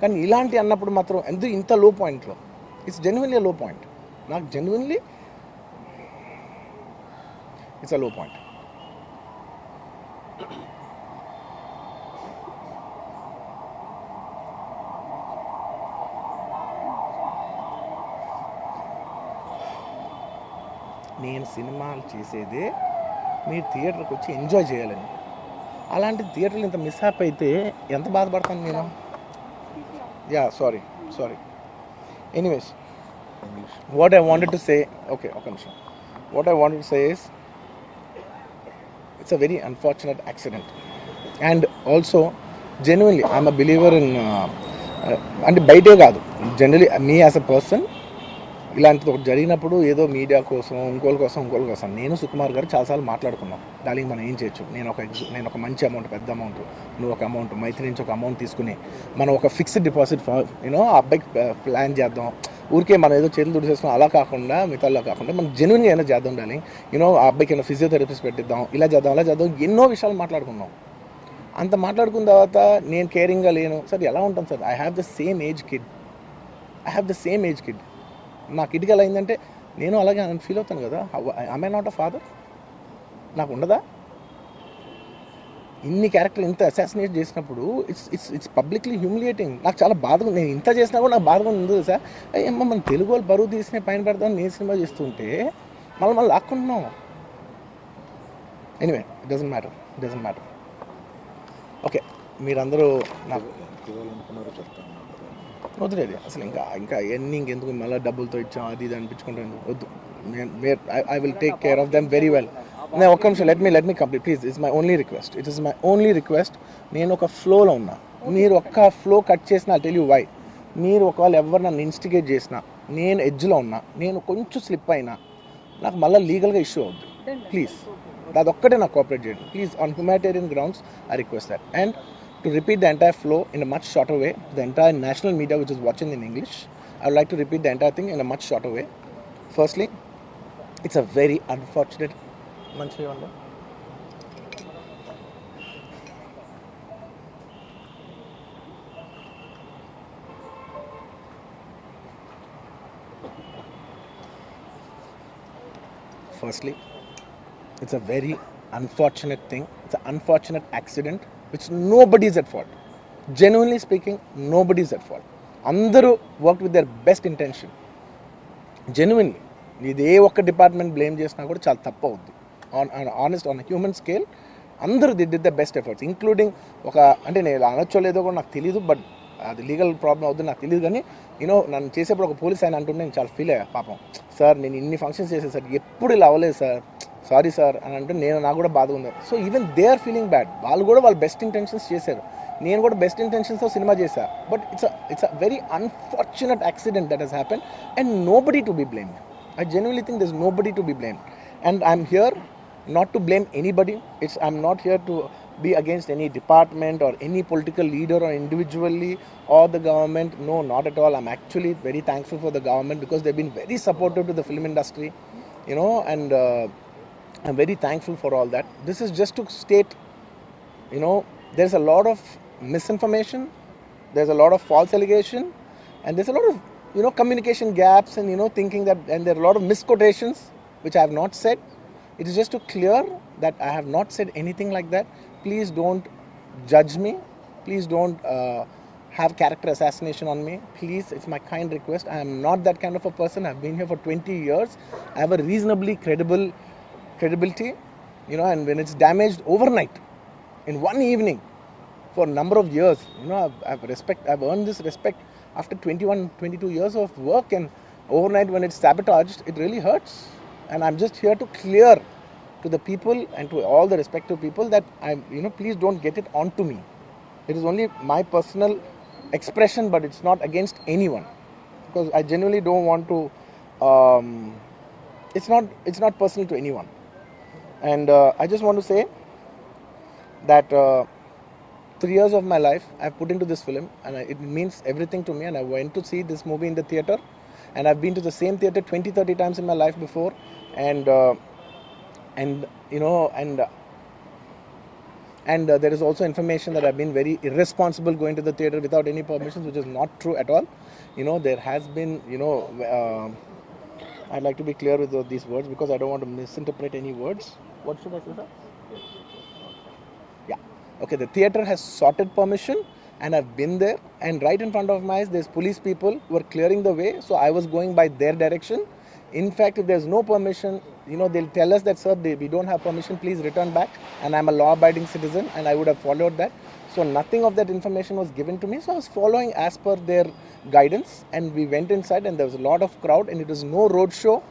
కానీ ఇలాంటి అన్నప్పుడు మాత్రం ఎందుకు ఇంత లో పాయింట్లో, ఇట్స్ జెన్యున్లీ లో పాయింట్. నాకు జెన్యున్లీ ఇట్స్ అ లో పాయింట్. నేను సినిమాలు చేసేదే మీరు థియేటర్కి వచ్చి ఎంజాయ్ చేయాలని. అలాంటి థియేటర్లు ఇంత మిస్హాప్ అయితే ఎంత బాధపడతాను నేను. Yeah sorry. Anyways, what I wanted to say, okay ఒక నిమిషం. What I wanted to say is it's a very unfortunate accident. And also genuinely I'm a believer in, అంటే బయటే కాదు, generally me as a person ఇలాంటిది ఒకటి జరిగినప్పుడు ఏదో media కోసం ఇంకోళ్ళ కోసం నేను సుకుమార్ గారు చాలాసార్లు మాట్లాడుకున్నాం. డార్లింగ్ మనం ఏం చేయొచ్చు, నేను ఒక మంచి అమౌంట్, పెద్ద అమౌంట్, నువ్వు ఒక అమౌంట్, మైత్రి నుంచి ఒక అమౌంట్ తీసుకుని మనం ఒక ఫిక్స్డ్ డిపాజిట్ ఆ అబ్బాయికి ప్లాన్ చేద్దాం. ఊరికే మనం ఏదో చేతులు దుడిసేసుకుని అలా కాకుండా, మిగతాలా కాకుండా మనం జెన్యున్గా ఏమైనా చేద్దాం డార్లింగ్, ఆ అబ్బాయికి ఏమైనా ఫిజియోథెరపిస్ట్ పెట్టిద్దాం, ఇలా చేద్దాం, ఎన్నో విషయాలు మాట్లాడుకున్నాం. అంత మాట్లాడుకున్న తర్వాత నేను కేరింగ్గా లేను సార్, ఎలా ఉంటాను sir? I have the same age kid. నా కిడ్కి ఎలా అయిందంటే నేను అలాగే ఫీల్ అవుతాను కదా. I not a father? నాకు ఉండదా? ఇన్ని క్యారెక్టర్ ఇంత అసాసినేట్ చేసినప్పుడు ఇట్స్ పబ్లిక్లీ హ్యూమిలియేటింగ్. నాకు చాలా బాధగా, నేను ఇంత చేసినా కూడా నాకు బాధగా ఉంది సార్. అయ్యమ్మ మన తెలుగు వాళ్ళు బరువు తీసిన పైన పెడతామని నేను సినిమా చేస్తుంటే మళ్ళీ లాక్కుంటున్నాం. Anyway, it doesn't matter. Okay, మీరందరూ నాకు వదిలేదు అసలు. ఇంకా ఎన్ని ఇంకెందుకు మళ్ళీ డబ్బులతో ఇచ్చాం అది ఇది అనిపించుకుంటాను, వద్దు. I will take care of them very well. నేను ఒక్క నిమిషం, let me complete please. It's my only request. నేను ఒక ఫ్లోలో ఉన్నా, మీరు ఒక్క ఫ్లో కట్ చేసినా టెల్ యూ వై. మీరు ఒకవేళ ఎవరు నన్ను ఇన్స్టిగేట్ చేసినా, నేను ఎడ్జ్లో ఉన్నా, నేను కొంచెం స్లిప్ అయినా నాకు మళ్ళీ లీగల్గా ఇష్యూ అవుద్ది. ప్లీజ్ అదొక్కటే నాకు కోఆపరేట్ చేయండి please. On humanitarian grounds I request that. And to repeat the entire flow in a much shorter way, the entire national media which is watching in English, I would like to repeat the entire thing in a much shorter way. Firstly, it's a very unfortunate. Firstly, it's a very unfortunate thing. It's an unfortunate accident which nobody is at fault. Genuinely speaking, nobody is at fault. అందరూ work with their best intention. Genuinely ఇది ఏ ఒక్క department blame చేసినా కూడా చాలా తప్పు అవుద్ది. On human scale అందరూ did the best efforts, including అంటే నేను అనొచ్చో లేదో కూడా నాకు తెలియదు, బట్ అది లీగల్ ప్రాబ్లం అవుతుంది నాకు తెలియదు. కానీ నన్ను చేసేప్పుడు ఒక పోలీస్ ఆయన అంటుంటే నేను చాలా ఫీల్ అయ్యా. పాపం సార్ నేను ఇన్ని ఫంక్షన్స్ చేశాను సార్, ఎప్పుడు ఇలా అవ్వలేదు సార్, సారీ సార్ అని అంటే నాకు కూడా బాధ ఉంది. So even they are feeling bad. వాళ్ళు కూడా వాళ్ళ బెస్ట్ ఇంటెన్షన్స్ చేశారు, నేను కూడా బెస్ట్ ఇంటెన్షన్స్తో సినిమా చేశాను. But it's a very unfortunate accident that has happen and nobody to be blamed. I genuinely think there's nobody to be blamed. And I'm here not to blame anybody. I'm not here to be against any department or any political leader or individually or the government. No, not at all. I'm actually very thankful for the government because they've been very supportive to the film industry, and I'm very thankful for all that. This is just to state, there's a lot of misinformation, there's a lot of false allegation, and there's a lot of communication gaps and thinking that, and there are a lot of misquotations which I have not said. It is just to clear that I have not said anything like that. Please don't judge me. Please don't have character assassination on me. Please, it's my kind request. I am not that kind of a person. I've been here for 20 years. I have a reasonably credibility, and when it's damaged overnight in one evening for a number of years, I've earned this respect after 21-22 years of work, and overnight when it's sabotaged, it really hurts. And I'm just here to clear to the people and to all the respective people that please don't get it onto me. It is only my personal expression, but it's not against anyone, because I genuinely don't want to it's not personal to anyone. And I just want to say that 3 years of my life I've put into this film, and it means everything to me. And I went to see this movie in the theater, and I've been to the same theater 20-30 times in my life before, and And there is also information that I've been very irresponsible going to the theatre without any permissions, which is not true at all. There has been, I'd like to be clear with these words because I don't want to misinterpret any words. What should I say, sir? Yeah. Okay, the theatre has sorted permission and I've been there, and right in front of my eyes there's police people who are clearing the way, so I was going by their direction. In fact, if there's no permission, they'll tell us that, sir, we don't have permission, please return back, and I'm a law-abiding citizen and I would have followed that. So nothing of that information was given to me, so I was following as per their guidance, and we went inside and there was a lot of crowd, and it was no road show,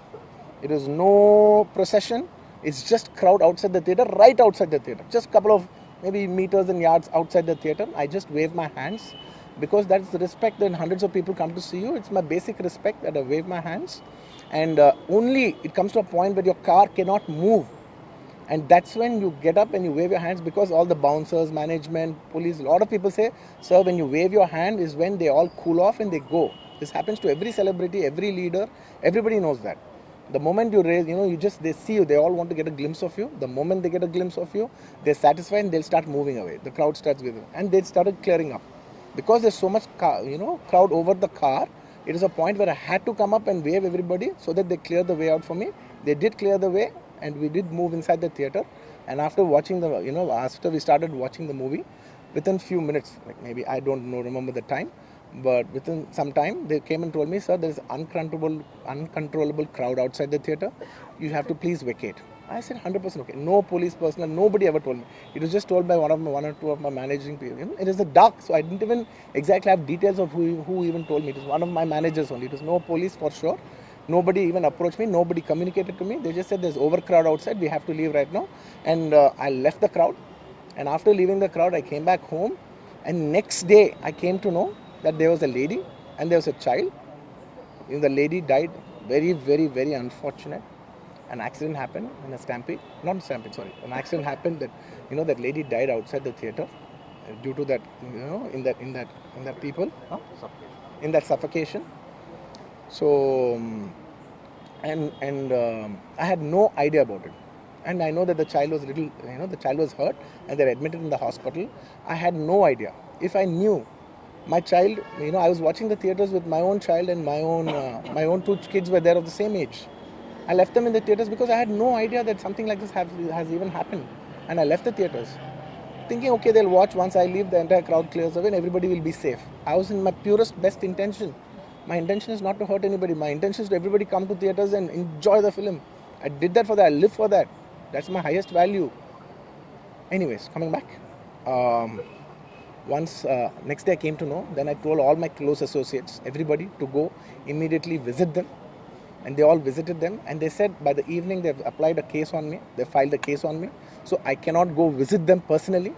it was no procession. It's just crowd outside the theatre, right outside the theatre. Just a couple of maybe meters and yards outside the theatre. I just wave my hands because that's the respect that hundreds of people come to see you. It's my basic respect that I wave my hands. And only it comes to a point where your car cannot move. And that's when you get up and you wave your hands, because all the bouncers, management, police, a lot of people say, sir, when you wave your hand is when they all cool off and they go. This happens to every celebrity, every leader. Everybody knows that. The moment you raise, they see you, they all want to get a glimpse of you. The moment they get a glimpse of you, they're satisfied and they'll start moving away. The crowd starts with them. And they started clearing up. Because there's so much crowd over the car, it is a point where I had to come up and wave everybody so that they clear the way out for me. They did clear the way, and we did move inside the theatre. And after watching after we started watching the movie, within few minutes, like maybe I don't know, remember the time, but within some time they came and told me, sir, there is uncontrollable crowd outside the theatre. You have to please vacate. I said 100% okay. No police personnel, nobody ever told me. It was just told by one or two of my managing people. It is the dark, so I didn't even exactly have details of who even told me. It was one of my managers only. It was no police for sure. Nobody even approached me. Nobody communicated to me. They just said there's overcrowd outside. We have to leave right now. And I left the crowd. And after leaving the crowd, I came back home. And next day, I came to know that there was a lady and there was a child. The lady died. Very, very, very unfortunate. An accident happened in a stampede. Not a stampede, sorry. An accident happened that that lady died outside the theatre due to that in that people in that suffocation. So I had no idea about it. And I know that the child was the child was hurt and they're admitted in the hospital. I had no idea. If I knew my child, I was watching the theatres with my own child, and my own two kids were there of the same age. I left them in the theatres because I had no idea that something like this has even happened. And I left the theatres thinking, okay, they'll watch. Once I leave, the entire crowd clears away and everybody will be safe. I was in my purest, best intention. My intention is not to hurt anybody. My intention is to everybody come to theatres and enjoy the film. I did that for that. I live for that. That's my highest value. Anyways, coming back. Once next day I came to know, then I told all my close associates, everybody, to go immediately visit them. And they all visited them, and they said by the evening they've applied a case on me. They filed a case on me, so I cannot go visit them personally.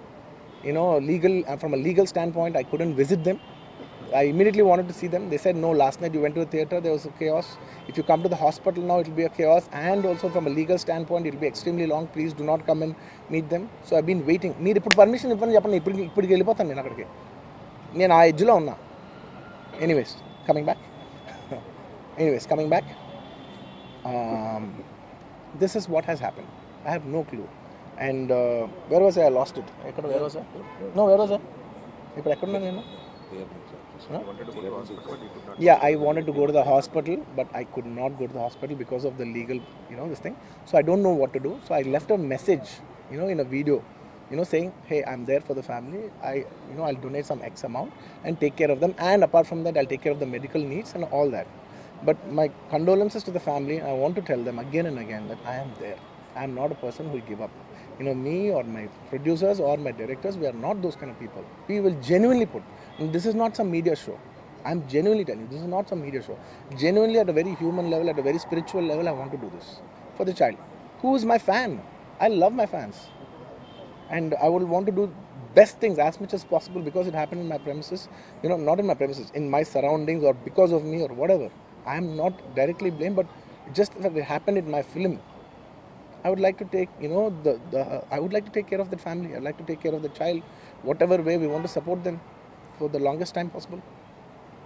From a legal standpoint, I couldn't visit them. I immediately wanted to see them. They said, no, last night you went to the theatre, there was a chaos. If you come to the hospital now, it will be a chaos. And also from a legal standpoint, it will be extremely long. Please do not come and meet them. So I've been waiting. Need permission ippandi cheppandi, ippudiki vellipothanu nenu akkadiki. Nenu aa edge lo unna. Anyways, coming back. This is what has happened. I have no clue. And where was I? I lost it. Where was I? No, where was I? Yeah, I wanted to go to the hospital, but I could not go to the hospital because of the legal, this thing. So I don't know what to do. So I left a message, in a video, saying, hey, I'm there for the family. I'll donate some X amount and take care of them. And apart from that, I'll take care of the medical needs and all that. But my condolences to the family. I want to tell them again and again that I am there. I am not a person who will give up. Me or my producers or my directors, we are not those kind of people. We will genuinely put. And this is not some media show. I'm genuinely telling you, this is not some media show. Genuinely, at a very human level, at a very spiritual level, I want to do this for the child. Who is my fan? I love my fans. And I would want to do best things as much as possible because it happened in my premises. Not in my premises, in my surroundings or because of me or whatever. I am not directly blamed, but just that it happened in my film. I would like to take, I would like to take care of the family. I'd like to take care of the child. Whatever way we want to support them for the longest time possible.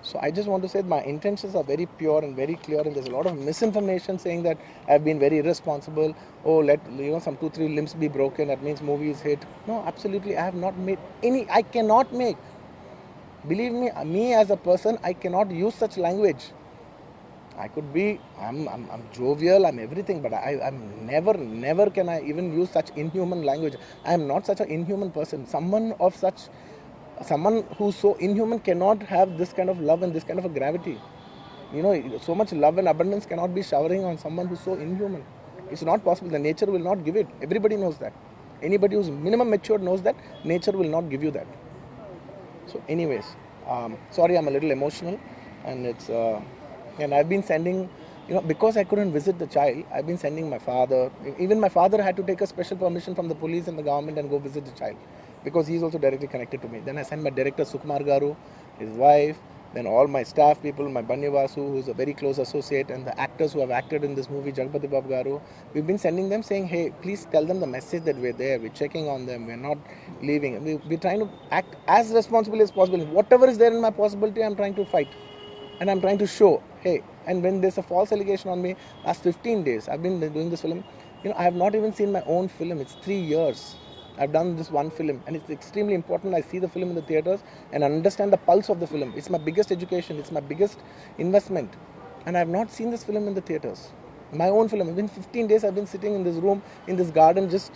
So I just want to say that my intentions are very pure and very clear, and there's a lot of misinformation saying that I've been very irresponsible. Oh, let some 2-3 limbs be broken. That means movie is hit. No, absolutely, I have not made any. I cannot make. Believe me as a person, I cannot use such language. I could be, I'm jovial, I'm everything, but I'm never can I even use such inhuman language. I am not such an inhuman person. Someone who's so inhuman cannot have this kind of love and this kind of a gravity. So much love and abundance cannot be showering on someone who's so inhuman. It's not possible. The nature will not give it. Everybody knows that. Anybody who's minimum matured knows that nature will not give you that. So, anyways, sorry, I'm a little emotional, and and I've been sending, because I couldn't visit the child, I've been sending my father. Even my father had to take a special permission from the police and the government and go visit the child, because he's also directly connected to me. Then I sent my director Sukumar Garu, his wife, then all my staff people, my Banni Vasu, who's a very close associate, and the actors who have acted in this movie, Jagpati Babu Garu. We've been sending them saying, hey, please tell them the message that we're there, we're checking on them, we're not leaving. We're trying to act as responsibly as possible. Whatever is there in my possibility, I'm trying to fight. And I'm trying to show, hey, and when there's a false allegation on me, last 15 days, I've been doing this film, I have not even seen my own film. It's 3 years. I've done this one film, and it's extremely important. I see the film in the theaters and understand the pulse of the film. It's my biggest education. It's my biggest investment. And I have not seen this film in the theaters. My own film. Within 15 days, I've been sitting in this room, in this garden, just,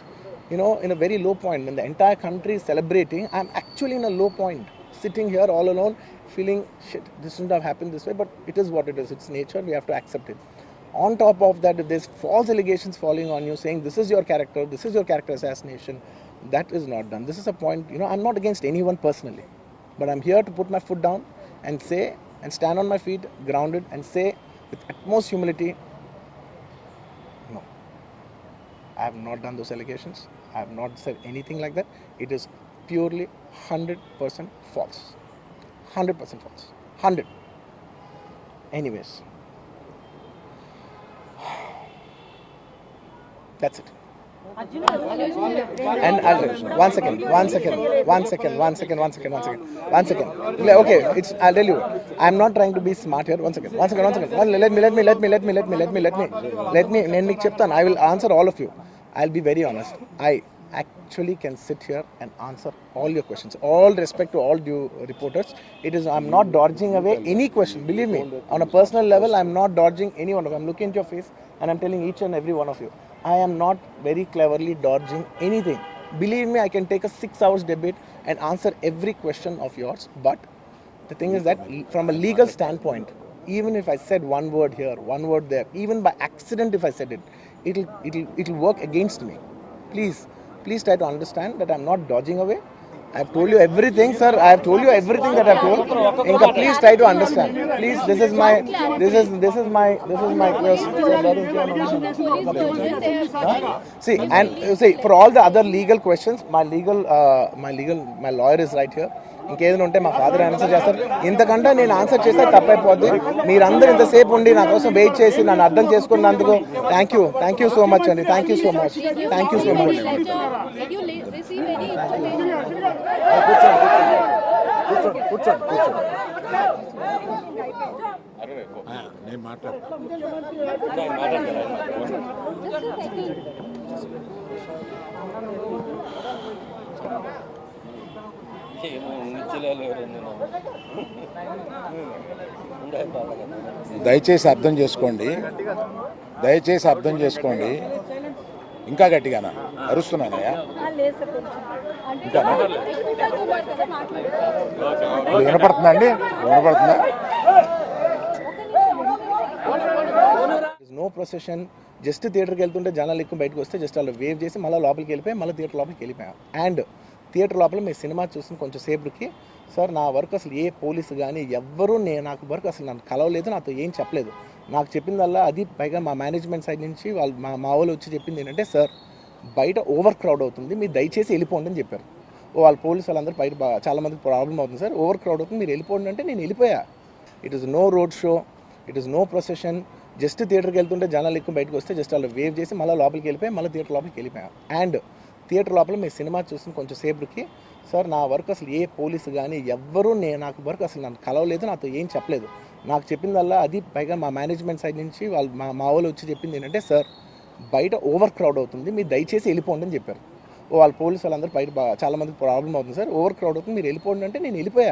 in a very low point. When the entire country is celebrating, I'm actually in a low point. Sitting here all alone, feeling, shit, this shouldn't have happened this way, but it is what it is. It's nature. We have to accept it. On top of that, if there's false allegations falling on you, saying this is your character assassination, that is not done. This is a point, I'm not against anyone personally, but I'm here to put my foot down and say, and stand on my feet, grounded, and say with utmost humility, no, I have not done those allegations. I have not said anything like that. It is purely 100% false. 100% false. 100. Anyways. That's it. And one second. Okay, I'll tell you. I'm not trying to be smart here. One second. Let me చెప్తాను. I will answer all of you. I'll be very honest. I actually can sit here and answer all your questions. All respect to all due reporters. I'm not dodging away any question. Believe me, on a personal level, I'm not dodging any one of you. I'm looking into your face and I'm telling each and every one of you, I am not very cleverly dodging anything. Believe me, I can take a 6 hours debate and answer every question of yours. But the thing is that from a legal standpoint, even if I said one word here, one word there, even by accident if I said it, it'll work against me. Please try to understand that I'm not dodging away. I have told you everything, sir. I have told you everything that I have told. Inka, please try to understand. Please, this is my question. See, for all the other legal questions, my lawyer is right here. ఇంకేదైనా ఉంటే మా father answer చేస్తారు. ఇంతకంటే నేను answer చేస్తే తప్పైపోద్ది. మీరందరూ ఇంతసేపు ఉండి నా కోసం వెయిట్ చేసి నన్ను అర్థం చేసుకున్నందుకు థ్యాంక్ యూ సో మచ్ అండి. Thank you so much. కూర్చోండి. నేను మాట్లాడతాను. దయచేసి అర్థం చేసుకోండి. ఇంకా గట్టిగానా అరుస్తున్నానయ్యా? ఇంకా వినపడుతుందా? No procession. జస్ట్ థియేటర్కి వెళ్తుంటే జనాలు ఎక్కువ బయటకు వస్తే జస్ట్ అలా వేవ్ చేసి మళ్ళీ లోపలికి వెళ్ళిపోయి మళ్ళీ థియేటర్ లోపలికి వెళ్ళిపోయాం. అండ్ థియేటర్ లోపల మీ సినిమా చూసిన కొంచెం సేపటికి సార్ నా వర్క్ అసలు ఏ పోలీసు కానీ ఎవ్వరూ నాకు వర్క్ అసలు నన్ను కలవలేదు, నాతో ఏం చెప్పలేదు. నాకు చెప్పిందల్లా అది పైగా మా మేనేజ్మెంట్ సైడ్ నుంచి వాళ్ళు మా వాళ్ళు వచ్చి చెప్పింది ఏంటంటే, సార్ బయట ఓవర్ క్రౌడ్ అవుతుంది, మీరు దయచేసి వెళ్ళిపోండి అని చెప్పారు. వాళ్ళ పోలీసు వాళ్ళందరూ బయట చాలామందికి ప్రాబ్లం అవుతుంది, సార్ ఓవర్ క్రౌడ్ అవుతుంది, మీరు వెళ్ళిపోండి అంటే నేను వెళ్ళిపోయా. It is no road show, it is no procession. Just థియేటర్కి వెళ్తుంటే జనాలు ఎక్కువ బయటకు వస్తే జస్ట్ అలా వేవ్ చేసి మళ్ళీ లోపలికి వెళ్ళిపోయి మళ్ళీ థియేటర్ లోపలికి వెళ్ళిపోయాం. అండ్ థియేటర్ లోపల మీ సినిమా చూసిన కొంచెం సేపటికి సార్ నా వర్క్ అసలు ఏ పోలీసు కానీ ఎవ్వరూ నాకు వర్క్ అసలు నన్ను కలవలేదు, నాతో ఏం చెప్పలేదు. నాకు చెప్పిందల్లా అది పైగా మా మేనేజ్మెంట్ సైడ్ నుంచి వాళ్ళు మా వాళ్ళు వచ్చి చెప్పింది ఏంటంటే సార్ బయట ఓవర్ క్రౌడ్ అవుతుంది, మీరు దయచేసి వెళ్ళిపోండి అని చెప్పారు. వాళ్ళ పోలీసు వాళ్ళందరూ బయట చాలామందికి ప్రాబ్లం అవుతుంది సార్, ఓవర్ క్రౌడ్ అవుతుంది, మీరు వెళ్ళిపోండి అంటే నేను వెళ్ళిపోయాను.